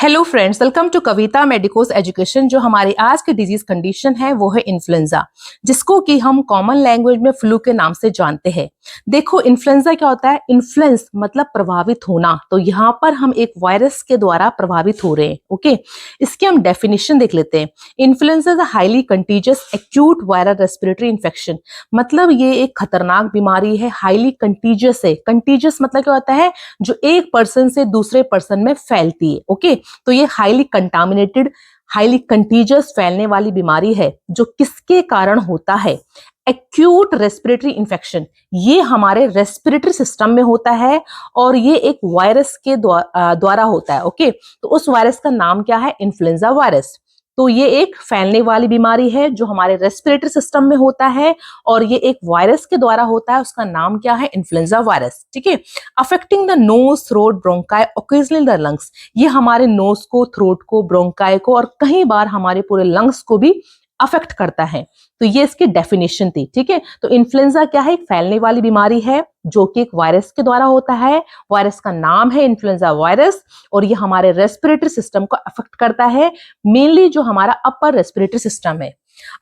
Hello friends, welcome to Kavita medicos education. जो हमारी आज की डिजीज कंडीशन है वो है इन्फ्लुएंजा, जिसको कि हम कॉमन लैंग्वेज में फ्लू के नाम से जानते हैं। देखो, इन्फ्लुएंजा क्या होता है? इन्फ्लुएंस मतलब प्रभावित होना। तो यहाँ पर हम एक वायरस के द्वारा प्रभावित हो रहे हैं। ओके, इसकी हम डेफिनेशन देख लेते हैं। Influenza is a highly contiguous acute viral respiratory infection. मतलब ये एक खतरनाक बीमारी है, हाईली कंटीजियस है। कंटीजियस मतलब क्या होता है? जो एक पर्सन से दूसरे पर्सन में फैलती है। ओके, तो ये हाईली कंटामिनेटेड, हाईली कंटीजियस फैलने वाली बीमारी है, जो किसके कारण होता है? Acute respiratory infection. ये हमारे रेस्पिरेटरी सिस्टम में होता है और ये एक वायरस के द्वारा होता है। ओके, तो उस वायरस का नाम क्या है? Influenza virus. तो ये एक फैलने वाली बीमारी है जो हमारे रेस्पिरेटरी सिस्टम में होता है और ये एक वायरस के द्वारा होता है। उसका नाम क्या है? Influenza virus. ठीक है, affecting the nose, throat, bronchi, occasionally the lungs. ये हमारे नोज को, थ्रोट को, ब्रोंकाई को और कई बार हमारे पूरे लंग्स को भी अफेक्ट करता है। तो ये इसकी डेफिनेशन थी। ठीक है, तो इन्फ्लुएंजा क्या है? एक फैलने वाली बीमारी है जो कि एक वायरस के द्वारा होता है। वायरस का नाम है इन्फ्लुएंजा वायरस और ये हमारे रेस्पिरेटरी सिस्टम को अफेक्ट करता है, मेनली जो हमारा अपर रेस्पिरेटरी सिस्टम है।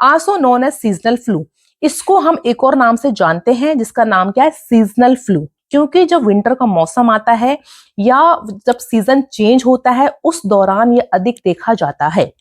Also known as seasonal flu. इसको हम एक और नाम से जानते हैं जिसका नाम क्या है? Seasonal flu. क्योंकि जब विंटर का मौसम आता है या जब सीजन चेंज होता है उस दौरान ये अधिक देखा जाता है।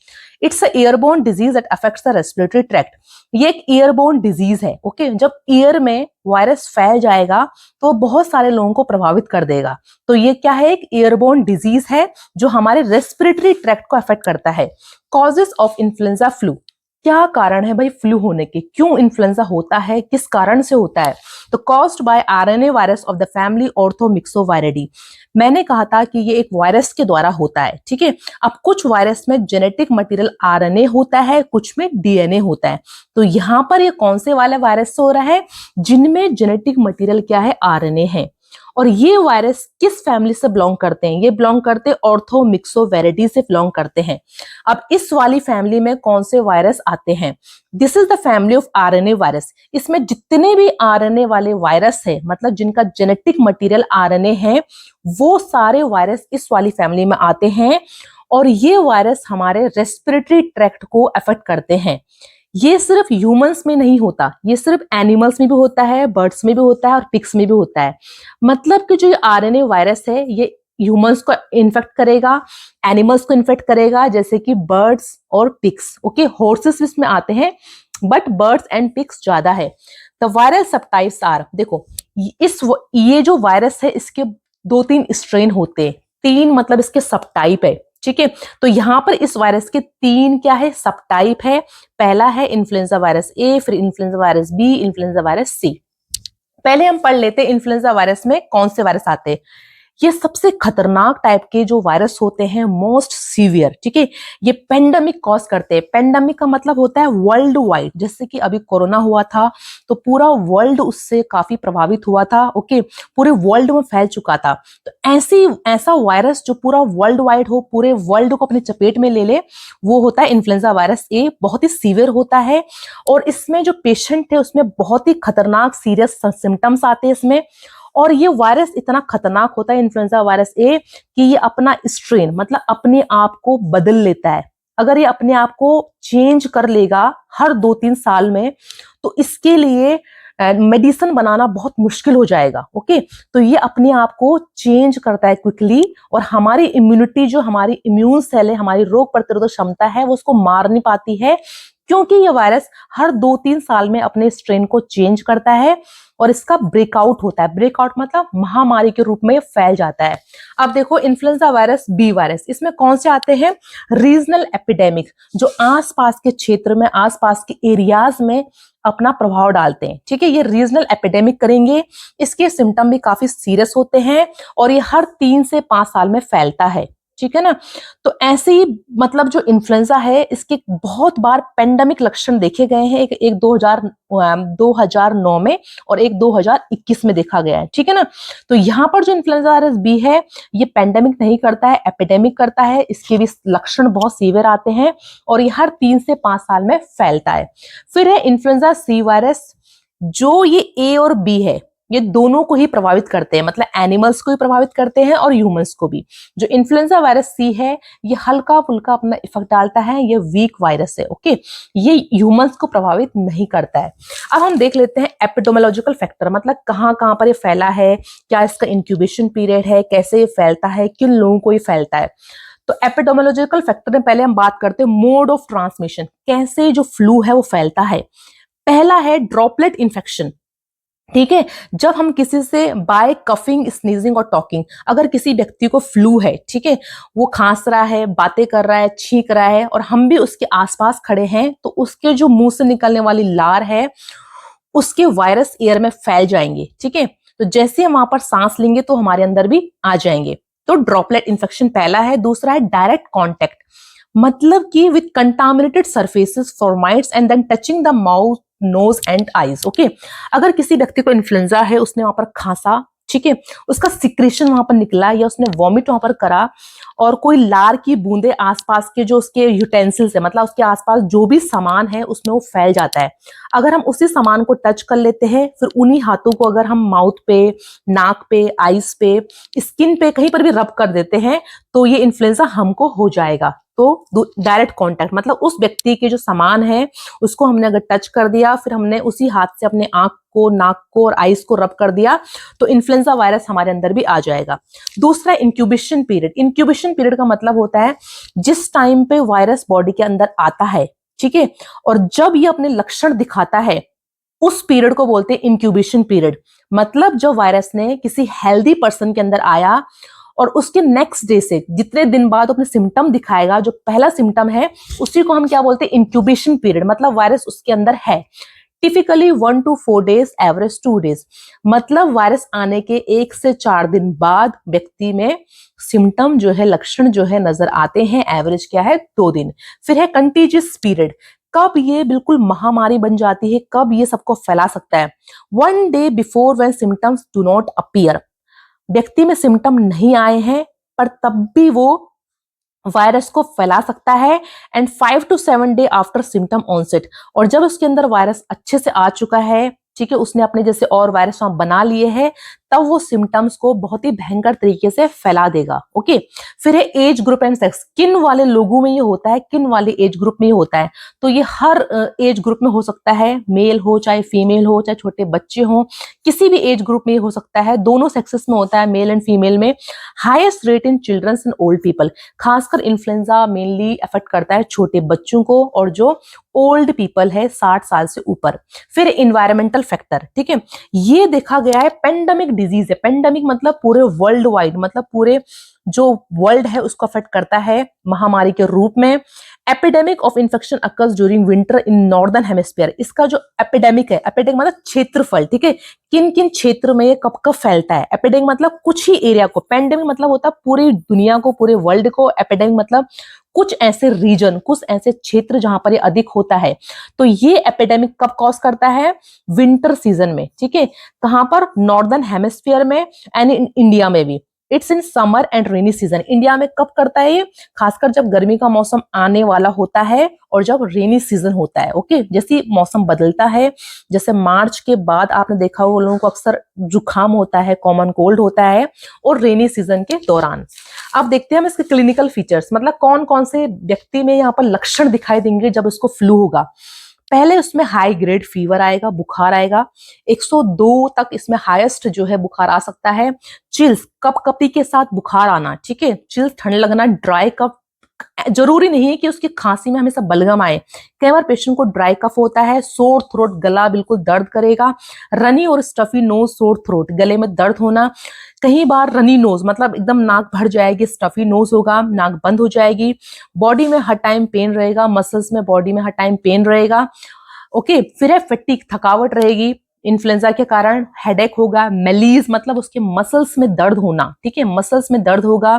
It's a airborne disease that affects the respiratory tract. ये एक एयरबोर्न डिजीज है। ओके, जब एयर में वायरस फैल जाएगा तो बहुत सारे लोगों को प्रभावित कर देगा। तो ये क्या है? एक एयरबोर्न डिजीज है जो हमारे रेस्पिरेटरी ट्रैक्ट को अफेक्ट करता है। Causes of influenza flu. क्या कारण है भाई फ्लू होने के? क्यों इन्फ्लुएंजा होता है? किस कारण से होता है? तो caused by RNA virus of the family orthomyxoviridae. मैंने कहा था कि ये एक वायरस के द्वारा होता है। ठीक है, अब कुछ वायरस में जेनेटिक मटेरियल आरएनए होता है, कुछ में डीएनए होता है। तो यहाँ पर ये कौन से वाले वायरस से हो रहा है? जिनमें जेनेटिक मटेरियल क्या है? आरएनए है। और ये वायरस किस फैमिली से बिलोंग करते हैं? ये बिलोंग करते हैं ऑर्थोमिक्सोवायरिडी से बिलोंग करते हैं। अब इस वाली फैमिली में कौन से वायरस आते हैं? This is the family of RNA virus. इसमें जितने भी आरएनए वाले वायरस है, मतलब जिनका जेनेटिक मटेरियल आरएनए है, वो सारे वायरस इस वाली फैमिली में आते हैं और ये वायरस हमारे रेस्पिरेटरी ट्रैक्ट को अफेक्ट करते हैं। ये सिर्फ ह्यूमंस में नहीं होता, ये सिर्फ एनिमल्स में भी होता है, बर्ड्स में भी होता है और पिग्स में भी होता है। मतलब कि जो आरएनए वायरस है ये ह्यूमंस को इन्फेक्ट करेगा, एनिमल्स को इन्फेक्ट करेगा, जैसे कि बर्ड्स और पिग्स। ओके, हॉर्सेस इसमें आते हैं बट बर्ड्स एंड पिग्स ज्यादा है। द वायरल सबटाइप्स आर, देखो ये जो वायरस है इसके 2-3 स्ट्रेन होते हैं। 3 मतलब इसके सबटाइप है। ठीक है, तो यहाँ पर इस वायरस के 3 क्या है? सबटाइप है। पहला है इन्फ्लुएंजा वायरस ए, फिर influenza virus B, influenza virus C. पहले हम पढ़ लेते हैं इन्फ्लुएंजा वायरस में कौन से वायरस आते हैं। ये सबसे खतरनाक टाइप के जो वायरस होते हैं, मोस्ट सीवियर। ठीक है, ये पेंडेमिक कॉज करते हैं। पेंडेमिक का मतलब होता है वर्ल्ड वाइड। जैसे कि अभी कोरोना हुआ था तो पूरा वर्ल्ड उससे काफी प्रभावित हुआ था। ओके, पूरे वर्ल्ड में फैल चुका था। तो ऐसा वायरस जो पूरा वर्ल्ड वाइड हो, पूरे वर्ल्ड को अपने चपेट में ले ले, वो होता है इन्फ्लुएंजा वायरस ए। बहुत ही सीवियर होता है और इसमें जो पेशेंट है उसमें बहुत ही खतरनाक सीरियस सिम्टम्स आते हैं इसमें। और ये वायरस इतना खतरनाक होता है इन्फ्लुएंजा वायरस ए कि ये अपना स्ट्रेन मतलब अपने आप को बदल लेता है। अगर ये अपने आप को चेंज कर लेगा हर 2-3 साल में तो इसके लिए मेडिसिन बनाना बहुत मुश्किल हो जाएगा। ओके, तो ये अपने आप को चेंज करता है क्विकली और हमारी इम्यूनिटी, जो हमारी इम्यून सेल है, हमारी रोग प्रतिरोधक क्षमता है, वो उसको मार नहीं पाती है, क्योंकि ये वायरस हर 2-3 साल में अपने स्ट्रेन को चेंज करता है और इसका ब्रेकआउट होता है। ब्रेकआउट मतलब महामारी के रूप में फैल जाता है। अब देखो इन्फ्लुएंजा वायरस बी वायरस, इसमें कौन से आते हैं? रीजनल एपिडेमिक, जो आसपास के क्षेत्र में, आसपास के एरियाज में अपना प्रभाव डालते हैं। ठीक है, ये रीजनल एपिडेमिक करेंगे। इसके सिम्टम भी काफी सीरियस होते हैं और ये हर 3 से 5 साल में फैलता है। ठीक है ना, तो ऐसे ही मतलब जो इन्फ्लुएंजा है इसके बहुत बार पेंडेमिक लक्षण देखे गए हैं। एक 2009 में और एक 2021 में देखा गया है। ठीक है ना, तो यहाँ पर जो इन्फ्लुएंजा वायरस बी है ये पेंडेमिक नहीं करता है, एपिडेमिक करता है। इसके भी लक्षण बहुत सीवियर आते हैं और ये हर 3 से 5 साल में फैलता है। फिर है इन्फ्लुएंजा सी वायरस, जो ये ए और बी है। ये दोनों को ही प्रभावित करते हैं, मतलब एनिमल्स को भी प्रभावित करते हैं और ह्यूमंस को भी। जो इन्फ्लुएंजा वायरस सी है ये हल्का फुल्का अपना इफेक्ट डालता है, ये वीक वायरस है, ओके। ये ह्यूमंस को प्रभावित नहीं करता है। अब हम देख लेते हैं एपिडेमियोलॉजिकल फैक्टर, मतलब कहाँ कहाँ पर ये फैला है, क्या इसका इंक्यूबेशन पीरियड है, कैसे ये फैलता है, किन लोगों को ये फैलता है। तो एपिडेमियोलॉजिकल फैक्टर में पहले हम बात करते हैं मोड ऑफ ट्रांसमिशन, कैसे जो फ्लू है वो फैलता है। पहला है ड्रॉपलेट इन्फेक्शन, ठीक है। जब हम किसी से बाय कफिंग, स्नीजिंग और टॉकिंग, अगर किसी व्यक्ति को फ्लू है, ठीक है, वो खांस रहा है, बातें कर रहा है, छींक रहा है और हम भी उसके आसपास खड़े हैं, तो उसके जो मुंह से निकलने वाली लार है उसके वायरस एयर में फैल जाएंगे, ठीक है। तो जैसे हम वहां पर सांस लेंगे तो हमारे अंदर भी आ जाएंगे। तो ड्रॉपलेट इन्फेक्शन पहला है। दूसरा है डायरेक्ट कॉन्टेक्ट, मतलब कि with contaminated surfaces fomites and then touching the mouth, nose and eyes, okay. अगर किसी व्यक्ति को इन्फ्लुएंजा है, उसने वहां पर खांसा, ठीक है, उसका सिक्रेशन वहां पर निकला या उसने वॉमिट वहां पर करा और कोई लार की बूंदे आसपास के जो उसके यूटेंसिल्स है, मतलब उसके आसपास जो भी सामान है उसमें वो फैल जाता है। अगर हम उसी सामान को टच कर लेते हैं, फिर उन्हीं हाथों को अगर हम माउथ पे, नाक पे, आईज पे, स्किन पे कहीं पर भी रब कर देते हैं तो ये इन्फ्लुएंजा हमको हो जाएगा। तो डायरेक्ट कांटेक्ट मतलब उस व्यक्ति के जो सामान है उसको हमने अगर टच कर दिया, फिर हमने उसी हाथ से अपने आंख को, नाक को और आईज को रब कर दिया तो इन्फ्लुएंजा वायरस हमारे अंदर भी आ जाएगा। दूसरा इंक्यूबेशन पीरियड। इंक्यूबेशन पीरियड का मतलब होता है जिस टाइम पे वायरस बॉडी के अंदर आता है, ठीक है, और जब ये अपने लक्षण दिखाता है उस पीरियड को बोलते हैं इंक्यूबेशन पीरियड। मतलब जो वायरस ने किसी हेल्दी पर्सन के अंदर आया और उसके नेक्स्ट डे से जितने दिन बाद अपने सिम्टम दिखाएगा, जो पहला सिम्टम है उसी को हम क्या बोलते हैं इंक्यूबेशन पीरियड, मतलब वायरस उसके अंदर है। Typically 1 to 4 days, average 2 days, मतलब वायरस आने के 1 से 4 दिन बाद व्यक्ति में सिम्टम जो है, लक्षण जो है नजर आते हैं। एवरेज क्या है 2 दिन। फिर है कंटीजियस पीरियड, कब ये बिल्कुल महामारी बन जाती है, कब ये सबको फैला सकता है। 1 day before when symptoms do not appear, व्यक्ति में सिम्टम नहीं आए हैं पर तब भी वो वायरस को फैला सकता है। And 5 to 7 day after symptom onset, और जब उसके अंदर वायरस अच्छे से आ चुका है, ठीक है, उसने अपने जैसे और वायरस वहां बना लिए हैं, तब वो सिम्टम्स को बहुत ही भयंकर तरीके से फैला देगा, ओके। फिर है एज ग्रुप एंड सेक्स, किन वाले लोगों में ये होता है, किन वाले एज ग्रुप में ये होता है। तो ये हर एज ग्रुप में हो सकता है, मेल हो चाहे फीमेल हो, चाहे छोटे बच्चे हो, किसी भी एज ग्रुप में ये हो सकता है। दोनों सेक्सेस में होता है, मेल एंड फीमेल में। Highest rate in children's and old people, खासकर इन्फ्लुएंजा मेनली अफेक्ट करता है छोटे बच्चों को और जो ओल्ड पीपल है 60 साल से ऊपर। फिर इन्वायरमेंटल फैक्टर, ठीक है, ये देखा गया है पेंडेमिक डिजीज है। पेंडेमिक मतलब पूरे वर्ल्ड वाइड, मतलब पूरे जो वर्ल्ड है उसको अफेक्ट करता है महामारी के रूप में। Epidemic of infection occurs during winter in northern hemisphere, इसका जो एपिडेमिक है, एपिडेमिक मतलब क्षेत्रफल, ठीक है, किन किन क्षेत्र में ये कब कब फैलता है। एपिडेमिक मतलब कुछ ही एरिया को, पेंडेमिक मतलब होता है पूरी दुनिया को, पूरे वर्ल्ड को। एपिडेमिक मतलब कुछ ऐसे रीजन, कुछ ऐसे क्षेत्र जहां पर ये अधिक होता है। तो ये एपिडेमिक कब कॉज करता है, विंटर सीजन में, ठीक है, कहां पर, नॉर्दर्न हेमिस्फीयर में एंड इन इंडिया में भी। It's in summer and rainy season, India में कब करता है ये, खासकर जब गर्मी का मौसम आने वाला होता है और जब रेनी सीजन होता है, ओके। जैसे मौसम बदलता है, जैसे मार्च के बाद आपने देखा होगा लोगों को अक्सर जुकाम होता है, कॉमन कोल्ड होता है, और रेनी सीजन के दौरान। अब देखते हैं हम इसके क्लिनिकल फीचर्स, मतलब कौन कौन से व्यक्ति में यहाँ पर लक्षण दिखाई देंगे जब इसको फ्लू होगा। पहले उसमें हाई ग्रेड फीवर आएगा, बुखार आएगा, 102 तक इसमें हाईएस्ट जो है बुखार आ सकता है। चिल्स, कपकपी के साथ बुखार आना, ठीक है, चिल्स, ठंड लगना, ड्राई कफ, जरूरी नहीं है कि उसकी खांसी में हमेशा बलगम आए, कई बार पेशेंट को ड्राई कफ होता है। सोर थ्रोट, गला बिल्कुल दर्द करेगा। रनी और स्टफी नोज, सोर थ्रोट, गले में दर्द होना। कई बार रनी नोज मतलब एकदम नाक भर जाएगी, स्टफी नोज होगा, नाक बंद हो जाएगी। बॉडी में हर टाइम पेन रहेगा, मसल्स में बॉडी में हर टाइम पेन रहेगा, ओके। फिर है फटीग, थकावट रहेगी इन्फ्लुएंजा के कारण। हेडेक होगा। मेलीज मतलब उसके मसल्स में दर्द होना, ठीक है, मसल्स में दर्द होगा।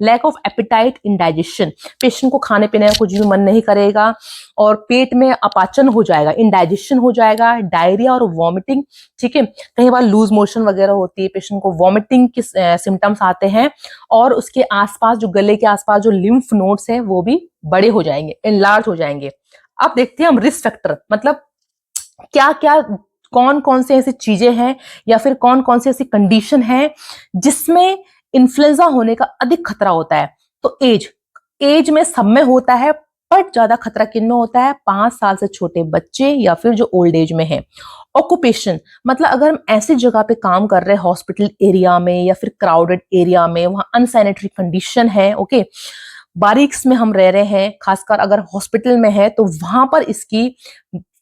Lack of appetite, indigestion, patient को खाने पीने का कुछ भी मन नहीं करेगा और पेट में अपाचन हो जाएगा, इंडाइजेशन हो जाएगा। डायरिया और वॉमिटिंग, ठीक है, कई बार लूज मोशन वगैरह होती है, पेशेंट को वॉमिटिंग के सिम्टम्स आते हैं। और उसके आसपास जो गले के आसपास जो लिम्फ नोड्स हैं वो भी बड़े हो जाएंगे, एनलार्ज हो जाएंगे। अब देखते हैं हम रिस्क फैक्टर, मतलब क्या क्या कौन कौन से ऐसी चीजें हैं या फिर कौन कौन सी ऐसी कंडीशन है जिसमें इन्फ्लुएंजा होने का अधिक खतरा होता है। तो एज में सब में होता है, बट ज्यादा खतरा किन में होता है? 5 साल से छोटे बच्चे या फिर जो ओल्ड एज में है। ऑक्यूपेशन मतलब अगर हम ऐसी जगह पे काम कर रहे हैं, हॉस्पिटल एरिया में या फिर क्राउडेड एरिया में, वहां अनसैनिटरी कंडीशन है, ओके, बारीक्स में हम रह रहे हैं, खासकर अगर हॉस्पिटल में है तो वहां पर इसकी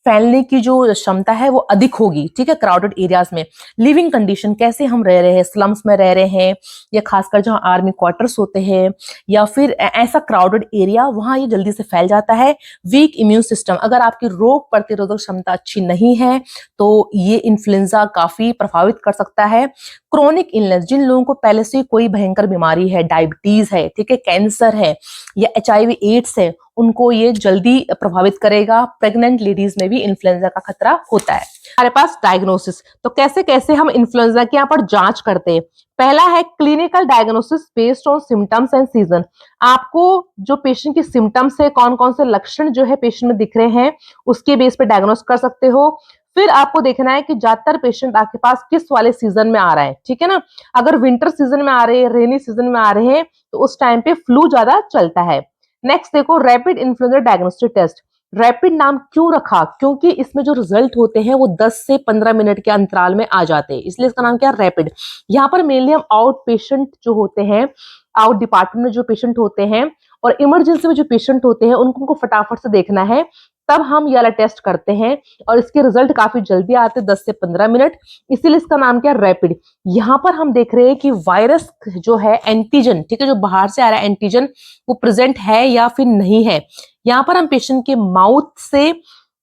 फैलने की जो क्षमता है वो अधिक होगी, ठीक है, क्राउडेड एरियाज में। लिविंग कंडीशन, कैसे हम रह रहे हैं, स्लम्स में रह रहे हैं या खासकर जहां आर्मी क्वार्टर्स होते हैं या फिर ऐसा क्राउडेड एरिया, वहां ये जल्दी से फैल जाता है। वीक इम्यून सिस्टम, अगर आपकी रोग प्रतिरोधक क्षमता अच्छी नहीं है तो ये इन्फ्लुएंजा काफी प्रभावित कर सकता है। क्रोनिक इलनेस, जिन लोगों को पहले से कोई भयंकर बीमारी है, डायबिटीज है, ठीक है, कैंसर है या HIV एड्स है, उनको ये जल्दी प्रभावित करेगा। प्रेग्नेंट लेडीज में भी इन्फ्लुएंजा का खतरा होता है। हमारे पास डायग्नोसिस, तो कैसे कैसे हम इन्फ्लुएंजा की यहाँ पर जांच करते हैं। पहला है clinical diagnosis based on symptoms and season. आपको जो पेशेंट की सिम्टम्स है, कौन कौन से लक्षण जो है पेशेंट में दिख रहे हैं, उसके बेस पे डायग्नोस कर सकते हो। फिर आपको देखना है कि ज्यादातर पेशेंट आपके पास किस वाले सीजन में आ रहा है, ठीक है ना। अगर विंटर सीजन में आ रहे हैं, रेनी सीजन में आ रहे हैं, तो उस टाइम पे फ्लू ज्यादा चलता है। नेक्स्ट देखो rapid influenza diagnostic test. Rapid नाम क्यों रखा? क्योंकि इसमें जो रिजल्ट होते हैं वो 10 से 15 मिनट के अंतराल में आ जाते हैं, इसलिए इसका नाम क्या है? रैपिड। यहाँ पर मेनली हम आउट पेशेंट जो होते हैं, आउट डिपार्टमेंट में जो पेशेंट होते हैं और इमरजेंसी में जो पेशेंट होते हैं, उनको फटाफट से देखना है, तब हम ये वाला टेस्ट करते हैं और इसके रिजल्ट काफी जल्दी आते हैं, 10 से 15 मिनट, इसीलिए इसका नाम क्या है? रैपिड। यहाँ पर हम देख रहे हैं कि वायरस जो है एंटीजन, ठीक है, जो बाहर से आ रहा है एंटीजन, वो प्रेजेंट है या फिर नहीं है। यहाँ पर हम पेशेंट के माउथ से,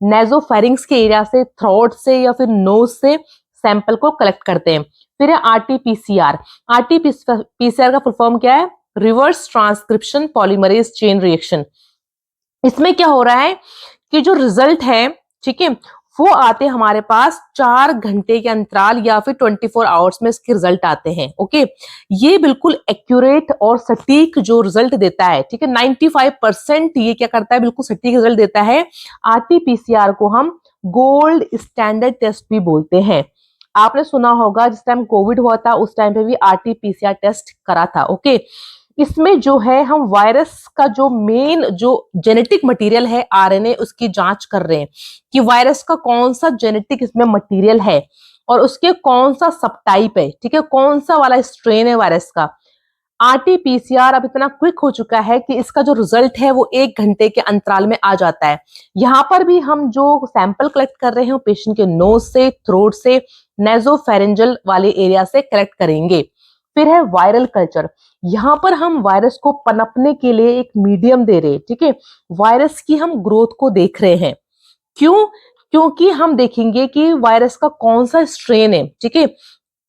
नेजोफेरिंग्स के एरिया से, थ्रोट से या फिर नोज से सैंपल को कलेक्ट करते हैं। फिर है RT-PCR। RT-PCR का फुल फॉर्म क्या है? Reverse transcription polymerase chain reaction. इसमें क्या हो रहा है कि जो रिजल्ट है, ठीक है, वो आते हमारे पास 4 घंटे के अंतराल या फिर 24 आवर्स में इसके रिजल्ट आते हैं, ओके। ये बिल्कुल एक्यूरेट और सटीक जो रिजल्ट देता है, ठीक है, 95% ये क्या करता है? बिल्कुल सटीक रिजल्ट देता है। RT-PCR को हम गोल्ड स्टैंडर्ड टेस्ट भी बोलते हैं। आपने सुना होगा जिस टाइम कोविड हुआ था उस टाइम पे भी RT-PCR टेस्ट करा था, ओके। इसमें जो है हम वायरस का जो मेन जो जेनेटिक मटेरियल है, RNA, उसकी जांच कर रहे हैं कि वायरस का कौन सा जेनेटिक इसमें मटेरियल है और उसके कौन सा सब टाइप है, ठीक है, कौन सा वाला स्ट्रेन है वायरस का। RT-PCR अब इतना क्विक हो चुका है कि इसका जो रिजल्ट है वो 1 घंटे के अंतराल में आ जाता है। यहाँ पर भी हम जो सैंपल कलेक्ट कर रहे हैं पेशेंट के नोज से, थ्रोट से, नेजोफेरेंजल वाले एरिया से कलेक्ट करेंगे। फिर है वायरल कल्चर। यहाँ पर हम वायरस को पनपने के लिए एक मीडियम दे रहे हैं, ठीक है, वायरस की हम ग्रोथ को देख रहे हैं। क्यों? क्योंकि हम देखेंगे कि वायरस का कौन सा स्ट्रेन है, ठीक है,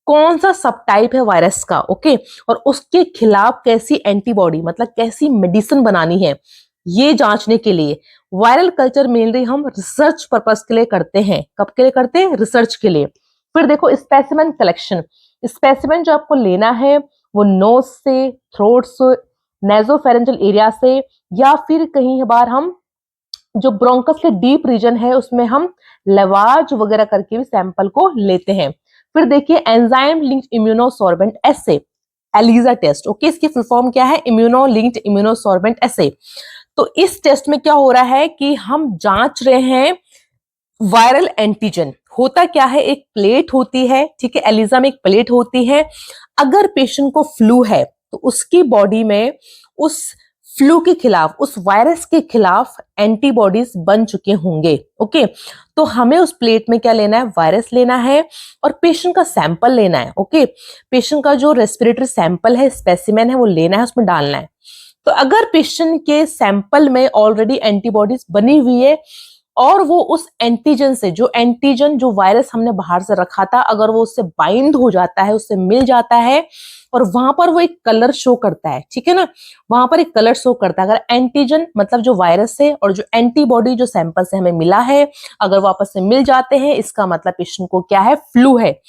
कौन सा सब टाइप है वायरस का, ओके, और उसके खिलाफ कैसी एंटीबॉडी, मतलब कैसी मेडिसिन बनानी है, ये जांचने के लिए वायरल कल्चर मेनली हम रिसर्च पर्पस के लिए करते हैं। कब के लिए करते हैं? रिसर्च के लिए। फिर देखो स्पेसिमेन कलेक्शन। स्पेसिमेन जो आपको लेना है वो नोज से, थ्रोट से, नेजोफेरेंजल एरिया से या फिर कहीं बार हम जो ब्रोंकस के डीप रीजन है उसमें हम लवाज वगैरह करके भी सैंपल को लेते हैं। फिर देखिए एंजाइम लिंक्ड इम्यूनोसॉर्बेंट एसे, एलिजा टेस्ट, ओके, इसकी फुल फॉर्म क्या है? इम्यूनो लिंक्ड इम्यूनोसॉर्बेंट एसे। तो इस टेस्ट में क्या हो रहा है कि हम जांच रहे हैं वायरल एंटीजन। होता क्या है, एक प्लेट होती है, ठीक है, एलिजा में एक प्लेट होती है। अगर पेशेंट को फ्लू है तो उसकी बॉडी में उस फ्लू के खिलाफ, उस वायरस के खिलाफ एंटीबॉडीज बन चुके होंगे, ओके। तो हमें उस प्लेट में क्या लेना है? वायरस लेना है और पेशेंट का सैंपल लेना है, ओके। पेशेंट का जो रेस्पिरेटरी सैंपल है, स्पेसिमेन है, वो लेना है, उसमें डालना है। तो अगर पेशेंट के सैंपल में ऑलरेडी एंटीबॉडीज बनी हुई है और वो उस एंटीजन से, जो एंटीजन जो वायरस हमने बाहर से रखा था, अगर वो उससे बाइंड हो जाता है, उससे मिल जाता है और वहां पर वो एक कलर शो करता है, ठीक है ना, वहां पर एक कलर शो करता है। अगर एंटीजन मतलब जो वायरस है और जो एंटीबॉडी जो सैंपल से हमें मिला है, अगर वो आपस में मिल जाते हैं, इसका मतलब पेशेंट को क्या है? फ्लू है।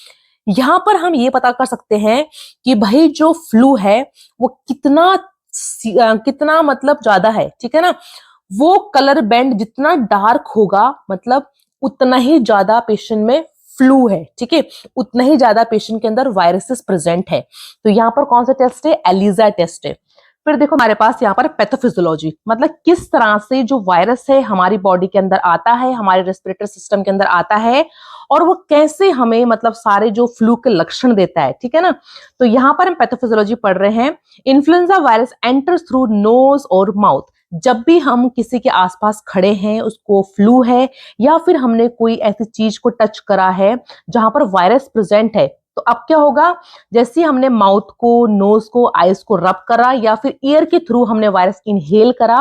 यहां पर हम ये पता कर सकते हैं कि भाई जो फ्लू है वो कितना मतलब ज्यादा है, ठीक है ना। वो कलर बैंड जितना डार्क होगा मतलब उतना ही ज्यादा पेशेंट में फ्लू है, ठीक है, उतना ही ज्यादा पेशेंट के अंदर वायरसेस प्रेजेंट है। तो यहाँ पर कौन सा टेस्ट है? एलिजा टेस्ट है। फिर देखो हमारे पास यहाँ पर पैथोफिजियोलॉजी, मतलब किस तरह से जो वायरस है हमारी बॉडी के अंदर आता है, हमारे रेस्पिरेटरी सिस्टम के अंदर आता है, और वो कैसे हमें मतलब सारे जो फ्लू के लक्षण देता है, ठीक है ना। तो यहाँ पर हम पैथोफिजियोलॉजी पढ़ रहे हैं। Influenza virus enters through nose और माउथ। जब भी हम किसी के आसपास खड़े हैं, उसको फ्लू है या फिर हमने कोई ऐसी चीज को टच करा है जहां पर वायरस प्रेजेंट है, तो अब क्या होगा, जैसे हमने माउथ को, नोज को, आईज को रब करा या फिर ईयर के थ्रू हमने वायरस इनहेल करा,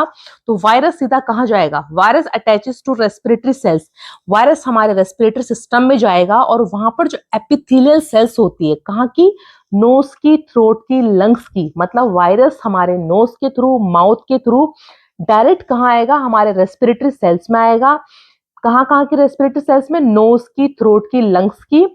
तो वायरस सीधा कहां जाएगा? Virus attaches to respiratory cells. Virus हमारे रेस्पिरेटरी सिस्टम में जाएगा और वहां पर जो एपिथेलियल सेल्स होती है, कहाँ की? नोज की, थ्रोट की, लंग्स की। मतलब वायरस हमारे नोज के थ्रू, माउथ के थ्रू डायरेक्ट कहाँ आएगा? हमारे रेस्पिरेटरी सेल्स में आएगा। कहाँ कहाँ की रेस्पिरेटरी सेल्स में? नोज की, थ्रोट की, लंग्स की।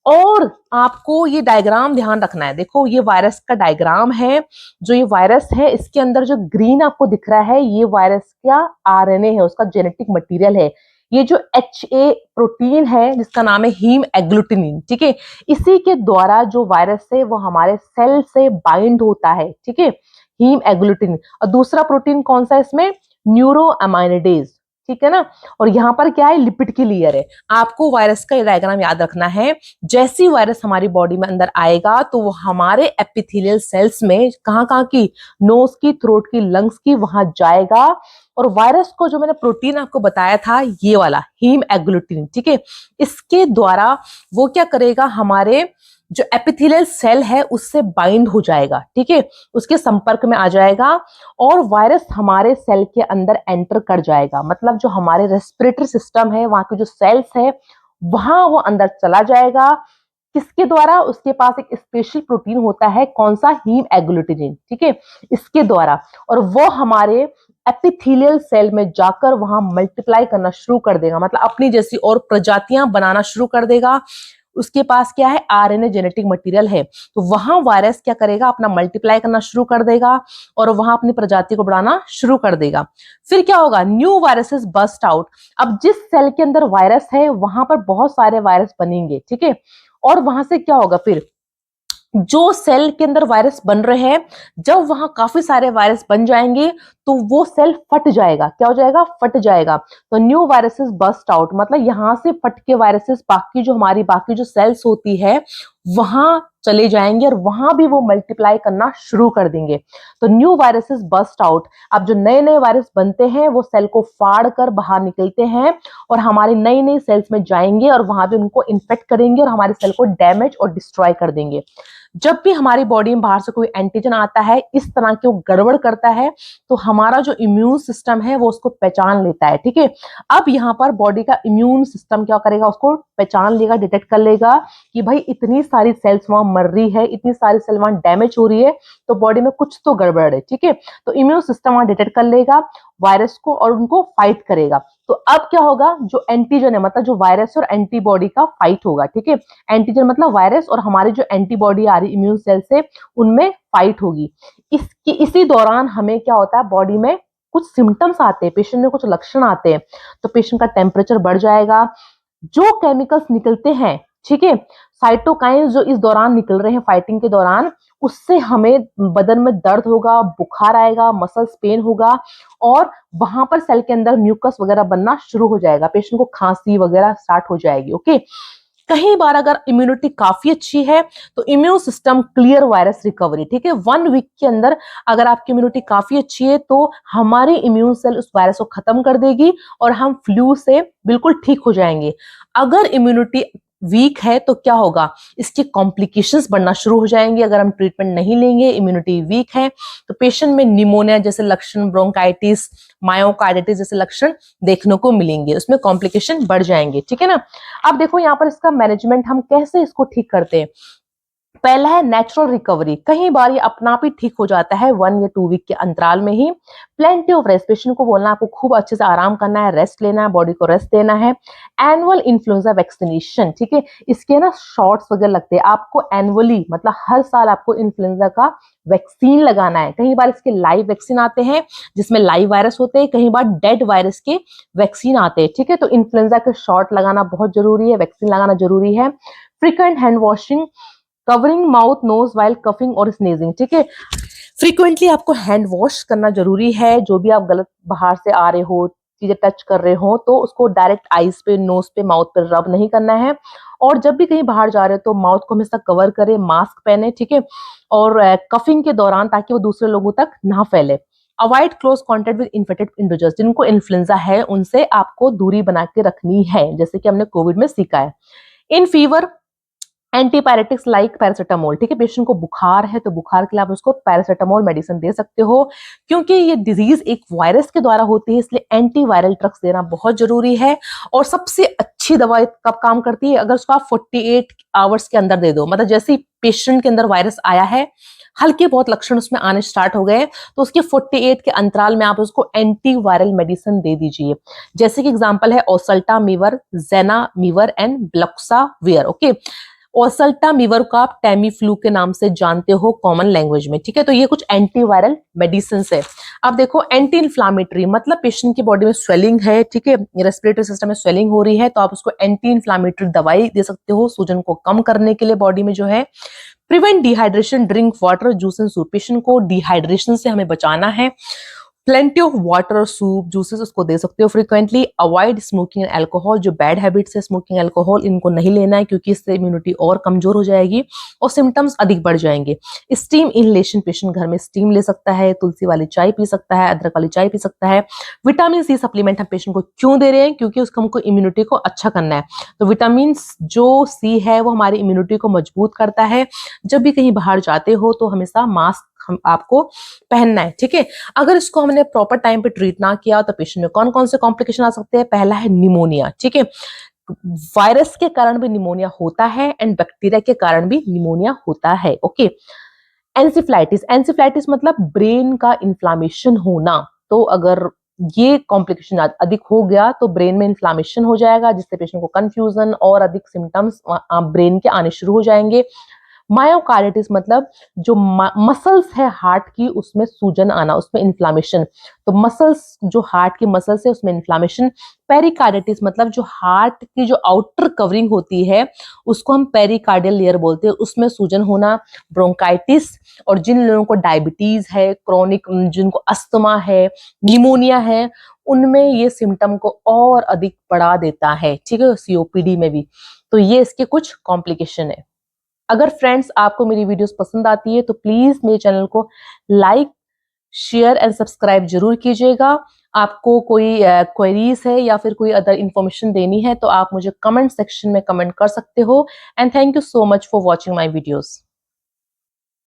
और आपको ये डायग्राम ध्यान रखना है। देखो ये वायरस का डायग्राम है। जो ये वायरस है, इसके अंदर जो ग्रीन आपको दिख रहा है, ये वायरस का आरएनए है, उसका जेनेटिक मटेरियल है। ये जो HA प्रोटीन है जिसका नाम है हीम एग्लूटिनिन, ठीक है, इसी के द्वारा जो वायरस है वो हमारे सेल से बाइंड होता है, ठीक है, हीम एग्लूटिनिन। और दूसरा प्रोटीन कौन सा है इसमें? न्यूरोअमाइनिडेज, ठीक है ना। और यहाँ पर क्या है? लिपिड की लेयर है। आपको वायरस का डायग्राम याद रखना है। जैसी वायरस हमारी बॉडी में अंदर आएगा तो वो हमारे एपिथेलियल सेल्स में कहाँ कहाँ की? नोज की, थ्रोट की, लंग्स की, वहां जाएगा। और वायरस को जो मैंने प्रोटीन आपको बताया था, ये वाला हीम एग्लूटिनिन, ठीक है, इसके द्वारा वो क्या करेगा? हमारे जो एपिथेलियल सेल है उससे बाइंड हो जाएगा, ठीक है, उसके संपर्क में आ जाएगा और वायरस हमारे सेल के अंदर एंटर कर जाएगा। मतलब जो हमारे रेस्पिरेटरी सिस्टम है, वहां के जो सेल्स है, वहां वो अंदर चला जाएगा। किसके द्वारा? उसके पास एक स्पेशल प्रोटीन होता है, कौन सा? हीम एग्लूटिनिन, ठीक है, इसके द्वारा। और वो हमारे एपिथेलियल सेल में जाकर वहां मल्टीप्लाई करना शुरू कर देगा, मतलब अपनी जैसी और प्रजातियां बनाना शुरू कर देगा। उसके पास क्या है? आरएनए जेनेटिक मटेरियल है। तो वहां वायरस क्या करेगा? अपना मल्टीप्लाई करना शुरू कर देगा और वहां अपनी प्रजाति को बढ़ाना शुरू कर देगा। फिर क्या होगा? New viruses burst out. अब जिस सेल के अंदर वायरस है वहां पर बहुत सारे वायरस बनेंगे, ठीक है, और वहां से क्या होगा? फिर जो सेल के अंदर वायरस बन रहे हैं, जब वहां काफी सारे वायरस बन जाएंगे तो वो सेल फट जाएगा। क्या हो जाएगा? फट जाएगा। तो न्यू वायरसेस बस्ट आउट, मतलब यहां से फट के वायरसेस बाकी जो सेल्स होती है वहां चले जाएंगे और वहां भी वो मल्टीप्लाई करना शुरू कर देंगे। तो न्यू वायरसेस बस्ट आउट। अब जो नए नए वायरस बनते हैं वो सेल को फाड़ कर बाहर निकलते हैं और हमारे नई नई सेल्स में जाएंगे और वहां भी उनको इन्फेक्ट करेंगे और हमारे सेल को डैमेज और डिस्ट्रॉय कर देंगे। जब भी हमारी बॉडी में बाहर से कोई एंटीजन आता है, इस तरह के वो गड़बड़ करता है, तो हमारा जो इम्यून सिस्टम है वो उसको पहचान लेता है, ठीक है। अब यहाँ पर बॉडी का इम्यून सिस्टम क्या करेगा? उसको पहचान लेगा, डिटेक्ट कर लेगा कि भाई इतनी सारी सेल्स वहां मर रही है, इतनी सारी सेल वहां डैमेज हो रही है, तो बॉडी में कुछ तो गड़बड़ है, ठीक है। तो इम्यून सिस्टम वहां डिटेक्ट कर लेगा वायरस को और उनको फाइट करेगा। तो अब क्या होगा? जो एंटीजन है, मतलब जो वायरस और एंटीबॉडी का फाइट होगा, ठीक है। एंटीजन मतलब वायरस और हमारी जो एंटीबॉडी आ रही इम्यून सेल से, उनमें फाइट होगी। इसी दौरान हमें क्या होता है? बॉडी में कुछ सिम्टम्स आते हैं, पेशेंट में कुछ लक्षण आते हैं। तो पेशेंट का टेम्परेचर बढ़ जाएगा। जो केमिकल्स निकलते हैं, ठीक है, साइटोकाइंस जो इस दौरान निकल रहे हैं फाइटिंग के दौरान, उससे हमें बदन में दर्द होगा, बुखार आएगा, मसल्स पेन होगा और वहां पर सेल के अंदर म्यूकस वगैरह बनना शुरू हो जाएगा। पेशेंट को खांसी वगैरह स्टार्ट हो जाएगी। ओके, कहीं बार अगर इम्यूनिटी काफी अच्छी है तो immune system clear virus recovery, ठीक है, 1 वीक के अंदर अगर आपकी इम्यूनिटी काफी अच्छी है तो हमारी इम्यून सेल उस वायरस को खत्म कर देगी और हम फ्लू से बिल्कुल ठीक हो जाएंगे। अगर इम्यूनिटी वीक है तो क्या होगा? इसके कॉम्प्लिकेशंस बढ़ना शुरू हो जाएंगे। अगर हम ट्रीटमेंट नहीं लेंगे, इम्यूनिटी वीक है, तो पेशेंट में निमोनिया जैसे लक्षण, ब्रोंकाइटिस, मायोकार्डिटिस जैसे लक्षण देखने को मिलेंगे, उसमें कॉम्प्लिकेशन बढ़ जाएंगे, ठीक है ना। अब देखो यहाँ पर इसका मैनेजमेंट हम कैसे इसको ठीक करते हैं। पहला है नेचुरल रिकवरी, कई बार ये अपना आप ही ठीक हो जाता है 1 या 2 वीक के अंतराल में ही। प्लेंटी ऑफ रेस्ट, पेशेंट को बोलना आपको खूब अच्छे से आराम करना है, रेस्ट लेना है, बॉडी को रेस्ट देना है। एनुअल इन्फ्लुएंजा वैक्सीनेशन, ठीक है, इसके ना शॉट्स वगैरह लगते हैं आपको एनुअली, मतलब हर साल आपको इन्फ्लुएंजा का वैक्सीन लगाना है। कई बार इसके लाइव वैक्सीन आते हैं जिसमें लाइव वायरस होते हैं, कई बार डेड वायरस के वैक्सीन आते हैं, ठीक है। तो इन्फ्लुएंजा के शॉट लगाना बहुत जरूरी है, वैक्सीन लगाना जरूरी है। Frequent hand washing, covering mouth nose while coughing और स्नेजिंग, ठीक है। फ्रीक्वेंटली आपको हैंड वॉश करना जरूरी है। जो भी आप गलत बाहर से आ रहे हो, चीजें टच कर रहे हो, तो उसको डायरेक्ट आईज पे, नोज पे, माउथ पे रब नहीं करना है। और जब भी कहीं बाहर जा रहे हो तो माउथ को हमेशा कवर करें, मास्क पहने, ठीक है। और कफिंग के दौरान, ताकि वो दूसरे लोगों तक ना फैले। Avoid close contact with infected individuals, जिनको इन्फ्लुएंजा है उनसे आपको दूरी बना के रखनी है, जैसे कि हमने कोविड में सीखा है। इन फीवर, एंटीपायरेटिक्स लाइक पैरासिटामोल, ठीक है। पेशेंट को बुखार है तो बुखार के लिए आप उसको पैरासिटामोल मेडिसिन दे सकते हो। क्योंकि ये डिजीज एक वायरस के द्वारा होती है, इसलिए एंटीवायरल ड्रग्स देना बहुत जरूरी है। और सबसे अच्छी दवाई कब काम करती है, अगर उसको आप 48 आवर्स के अंदर दे दो। मतलब जैसे ही पेशेंट के अंदर वायरस आया है, हल्के बहुत लक्षण उसमें आने स्टार्ट हो गए, तो उसके 48 के अंतराल में आप उसको एंटीवायरल मेडिसिन दे दीजिए। जैसे कि एग्जांपल है ओसल्टामीवर, ज़ेनामीवर एंड ब्लॉक्साविर, ओके। ओसल्टामीवर को आप टैमी फ्लू के नाम से जानते हो कॉमन लैंग्वेज में, ठीक है। तो ये कुछ एंटीवायरल मेडिसिन है। अब देखो एंटी इन्फ्लामेटरी, मतलब पेशेंट की बॉडी में स्वेलिंग है, ठीक है, रेस्पिरेटरी सिस्टम में स्वेलिंग हो रही है, तो आप उसको एंटी इन्फ्लामेटरी दवाई दे सकते हो सूजन को कम करने के लिए बॉडी में जो है। Prevent dehydration, drink water, juice and soup, patient को डिहाइड्रेशन से हमें बचाना है। Plenty of water, soup, juices उसको दे सकते हो frequently. Avoid smoking and alcohol, जो बैड हैबिट्स है स्मोकिंग अल्कोहल, इनको नहीं लेना है, क्योंकि इससे इम्यूनिटी और कमजोर हो जाएगी और सिम्टम्स अधिक बढ़ जाएंगे। स्टीम इनहेलेशन, पेशेंट घर में स्टीम ले सकता है, तुलसी वाली चाय पी सकता है, अदरक वाली चाय पी सकता है। विटामिन सी सप्लीमेंट हम पेशेंट को क्यों दे रहे हैं, क्योंकि उसको हमको इम्यूनिटी को अच्छा करना है। तो विटामिन जो सी है वो हमारी इम्यूनिटी को मजबूत करता है। जब भी कहीं बाहर जाते हो तो हमेशा मास्क हम आपको पहनना है, ठीक है। अगर इसको हमने प्रॉपर टाइम पे ट्रीट ना किया तो पेशेंट में कौन कौन से कॉम्प्लिकेशन आ सकते हैं। पहला है निमोनिया, ठीक है। वायरस के कारण भी निमोनिया होता है एंड बैक्टीरिया के कारण भी निमोनिया होता है, ओके। एंसिफ्लाइटिस, एंसिफ्लाइटिस मतलब ब्रेन का इन्फ्लामेशन होना। तो अगर ये कॉम्प्लिकेशन अधिक हो गया तो ब्रेन में इन्फ्लामेशन हो जाएगा, जिससे पेशेंट को कंफ्यूजन और अधिक सिम्टम्स ब्रेन के आने शुरू हो जाएंगे। मायोकार्डिटिस मतलब जो मसल्स है हार्ट की, उसमें सूजन आना, उसमें इन्फ्लामेशन। तो मसल्स, जो हार्ट की मसल्स है उसमें इन्फ्लामेशन। पेरिकार्डिटिस मतलब जो हार्ट की जो आउटर कवरिंग होती है उसको हम पेरिकार्डियल लेयर बोलते हैं, उसमें सूजन होना। ब्रोंकाइटिस, और जिन लोगों को डायबिटीज है, क्रोनिक, जिनको अस्थमा है, निमोनिया है, उनमें ये सिम्टम को और अधिक बढ़ा देता है, ठीक है, सीओपीडी में भी। तो ये इसके कुछ कॉम्प्लिकेशन है। अगर फ्रेंड्स आपको मेरी वीडियोस पसंद आती है तो प्लीज मेरे चैनल को लाइक, शेयर एंड सब्सक्राइब जरूर कीजिएगा। आपको कोई क्वेरीज है या फिर कोई अदर इंफॉर्मेशन देनी है तो आप मुझे कमेंट सेक्शन में कमेंट कर सकते हो। And thank you so much for watching my videos.